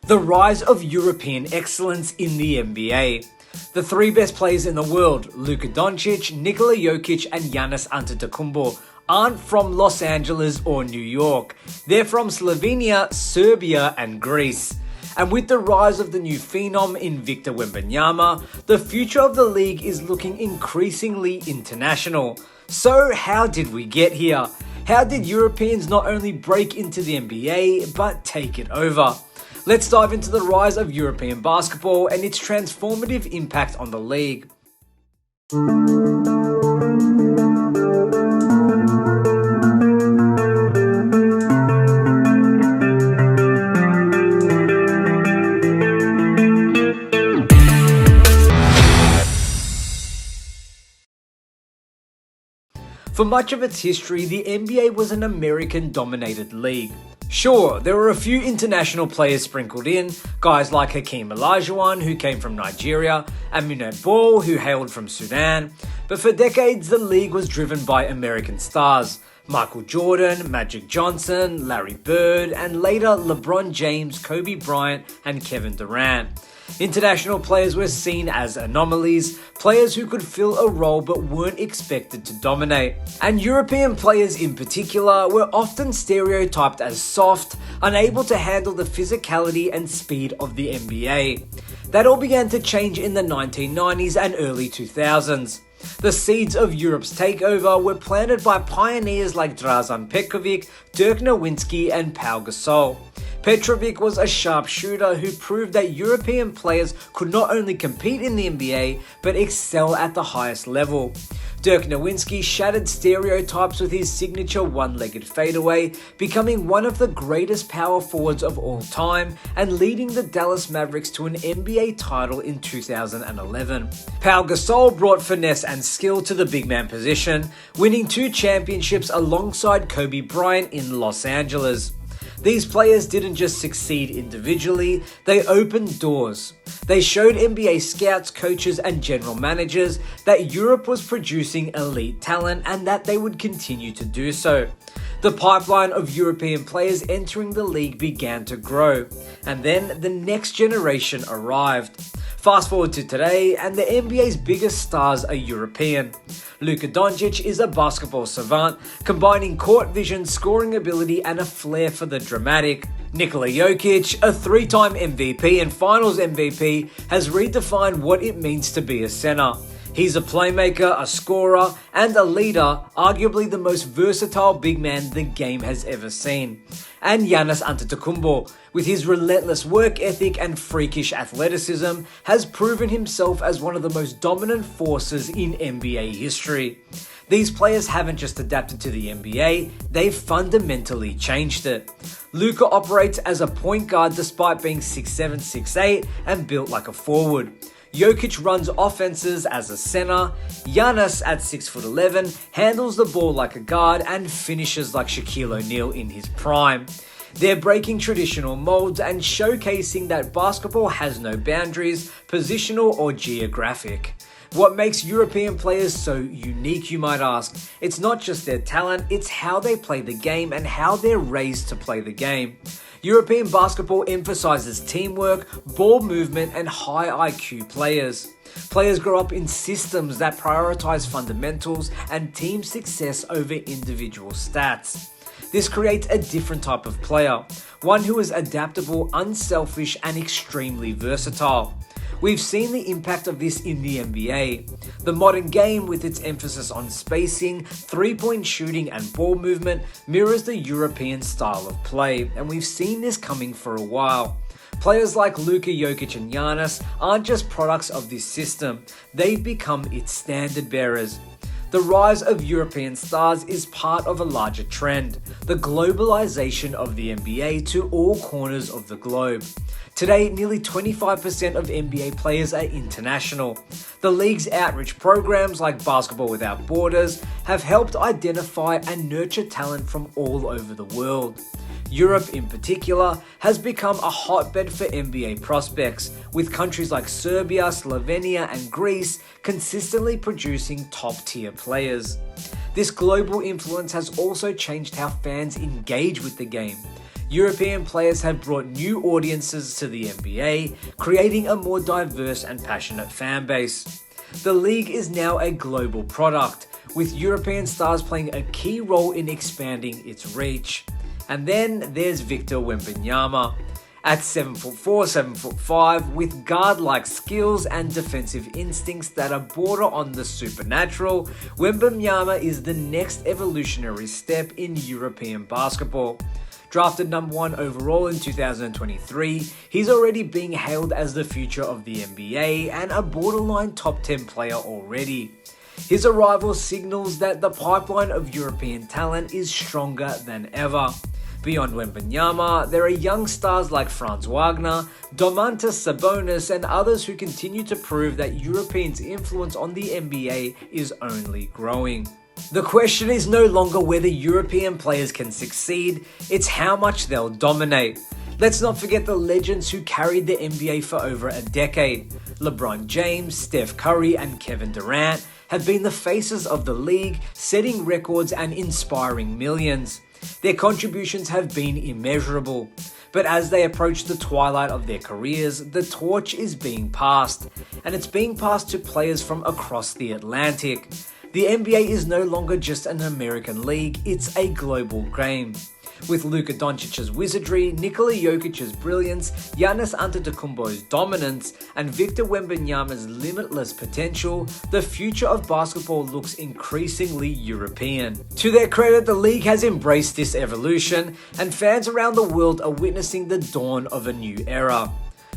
The rise of European excellence in the NBA. The three best players in the world, Luka Dončić, Nikola Jokić and Giannis Antetokounmpo, aren't from Los Angeles or New York. They're from Slovenia, Serbia and Greece. And with the rise of the new phenom in Victor Wembanyama, the future of the league is looking increasingly international. So how did we get here? How did Europeans not only break into the NBA, but take it over? Let's dive into the rise of European basketball and its transformative impact on the league. For much of its history, the NBA was an American-dominated league. Sure, there were a few international players sprinkled in, guys like Hakeem Olajuwon, who came from Nigeria, and Manute Bol, who hailed from Sudan, but for decades the league was driven by American stars. Michael Jordan, Magic Johnson, Larry Bird, and later LeBron James, Kobe Bryant, and Kevin Durant. International players were seen as anomalies, players who could fill a role but weren't expected to dominate. And European players in particular were often stereotyped as soft, unable to handle the physicality and speed of the NBA. That all began to change in the 1990s and early 2000s. The seeds of Europe's takeover were planted by pioneers like Dražen Petrović, Dirk Nowitzki and Pau Gasol. Petrović was a sharpshooter who proved that European players could not only compete in the NBA, but excel at the highest level. Dirk Nowitzki shattered stereotypes with his signature one-legged fadeaway, becoming one of the greatest power forwards of all time and leading the Dallas Mavericks to an NBA title in 2011. Pau Gasol brought finesse and skill to the big man position, winning 2 championships alongside Kobe Bryant in Los Angeles. These players didn't just succeed individually, they opened doors. They showed NBA scouts, coaches and general managers that Europe was producing elite talent and that they would continue to do so. The pipeline of European players entering the league began to grow, and then the next generation arrived. Fast forward to today, and the NBA's biggest stars are European. Luka Dončić is a basketball savant, combining court vision, scoring ability, and a flair for the dramatic. Nikola Jokić, a 3-time MVP and Finals MVP, has redefined what it means to be a center. He's a playmaker, a scorer, and a leader, arguably the most versatile big man the game has ever seen. And Giannis Antetokounmpo, with his relentless work ethic and freakish athleticism, has proven himself as one of the most dominant forces in NBA history. These players haven't just adapted to the NBA, they've fundamentally changed it. Luka operates as a point guard despite being 6'7", 6'8", and built like a forward. Jokić runs offenses as a center. Giannis at 6'11" handles the ball like a guard and finishes like Shaquille O'Neal in his prime. They're breaking traditional molds and showcasing that basketball has no boundaries, positional or geographic. What makes European players so unique, you might ask? It's not just their talent, it's how they play the game and how they're raised to play the game. European basketball emphasizes teamwork, ball movement, and high IQ players. Players grow up in systems that prioritize fundamentals and team success over individual stats. This creates a different type of player, one who is adaptable, unselfish, and extremely versatile. We've seen the impact of this in the NBA. The modern game, with its emphasis on spacing, three-point shooting and ball movement, mirrors the European style of play, and we've seen this coming for a while. Players like Luka, Jokić and Giannis aren't just products of this system, they've become its standard bearers. The rise of European stars is part of a larger trend, the globalization of the NBA to all corners of the globe. Today, nearly 25% of NBA players are international. The league's outreach programs like Basketball Without Borders have helped identify and nurture talent from all over the world. Europe in particular has become a hotbed for NBA prospects, with countries like Serbia, Slovenia and Greece consistently producing top-tier players. This global influence has also changed how fans engage with the game. European players have brought new audiences to the NBA, creating a more diverse and passionate fan base. The league is now a global product, with European stars playing a key role in expanding its reach. And then there's Victor Wembanyama. At 7'4", 7'5", with guard-like skills and defensive instincts that are border on the supernatural, Wembanyama is the next evolutionary step in European basketball. Drafted number 1 overall in 2023, he's already being hailed as the future of the NBA and a borderline top 10 player already. His arrival signals that the pipeline of European talent is stronger than ever. Beyond Wembanyama, there are young stars like Franz Wagner, Domantas Sabonis, and others who continue to prove that Europeans' influence on the NBA is only growing. The question is no longer whether European players can succeed, it's how much they'll dominate. Let's not forget the legends who carried the NBA for over a decade. LeBron James, Steph Curry, and Kevin Durant have been the faces of the league, setting records and inspiring millions. Their contributions have been immeasurable, but as they approach the twilight of their careers, the torch is being passed, and it's being passed to players from across the Atlantic. The NBA is no longer just an American league, it's a global game. With Luka Dončić's wizardry, Nikola Jokic's brilliance, Giannis Antetokounmpo's dominance, and Victor Wembanyama's limitless potential, the future of basketball looks increasingly European. To their credit, the league has embraced this evolution, and fans around the world are witnessing the dawn of a new era.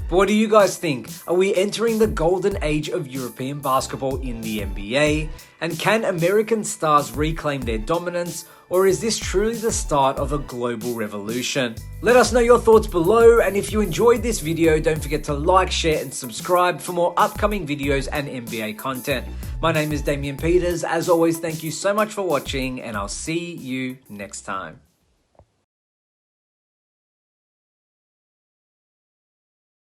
But what do you guys think? Are we entering the golden age of European basketball in the NBA? And can American stars reclaim their dominance? Or is this truly the start of a global revolution? Let us know your thoughts below, and if you enjoyed this video, don't forget to like, share, and subscribe for more upcoming videos and NBA content. My name is Damian Peters. As always, thank you so much for watching, and I'll see you next time.